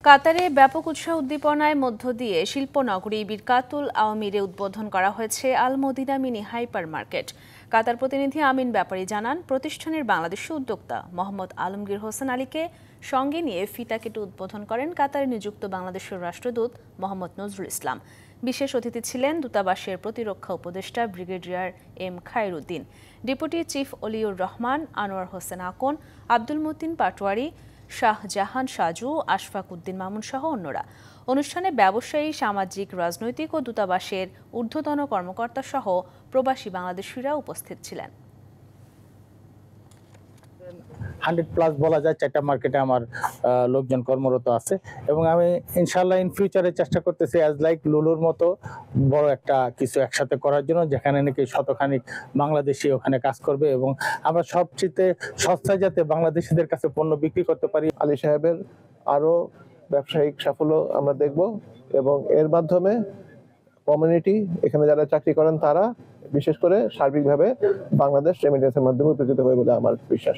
কাতারে ব্যাপক উৎসাহ উদ্দীপনায় মধ্য দিয়ে শিল্পনগরী বিরকাতুল আওয়ামিরে উদ্বোধন করা হয়েছে আল মদিনা মিনি হাইপার মার্কেট। কাতার প্রতিনিধি আমিন ব্যাপারী জানান, প্রতিষ্ঠানের বাংলাদেশি উদ্যোক্তা মোহাম্মদ আলমগীর হোসেন আলীকে সঙ্গে নিয়ে ফিতা কেটে উদ্বোধন করেন কাতারে নিযুক্ত বাংলাদেশের রাষ্ট্রদূত মোহাম্মদ নজরুল ইসলাম। বিশেষ অতিথি ছিলেন দূতাবাসের প্রতিরক্ষা উপদেষ্টা brigadier M Khairuddin, deputy chief Oliur Rahman, Anwar Hossain Akon, Abdul Motin Patwari, Shahjahan Saju, Ashfaq Uddin Mamun সহ অন্যরা। অনুষ্ঠানে ব্যবসায়ী, সামাজিক, রাজনৈতিক ও দূতাবাসের ঊর্ধ্বতন কর্মকর্তা সহ প্রবাসী বাংলাদেশিরা উপস্থিত ছিলেন। 100+ বলা যায়, 4টা মার্কেটে আমার লোকজন কর্মরত আছে এবং আমি ইনশাআল্লাহ ইন ফিউচারে চেষ্টা করতেছি অ্যাজ লাইক লুলুর মতো বড় একটা কিছু একসাথে করার জন্য, যেখানে নাকি শতখানিক বাংলাদেশি ওখানে কাজ করবে এবং আমরা সবচেয়ে সস্তায় যাতে বাংলাদেশিদের কাছে পণ্য বিক্রি করতে পারি। আলী সাহেবের আরো ব্যবসায়িক সাফল্য আমরা দেখব এবং এর মাধ্যমে কমিউনিটি, এখানে যারা চাকরি করেন তারা বিশেষ করে সার্বিকভাবে বাংলাদেশ রেমিটেন্সের মাধ্যমে উপকৃত হবে বলে আমার বিশ্বাস।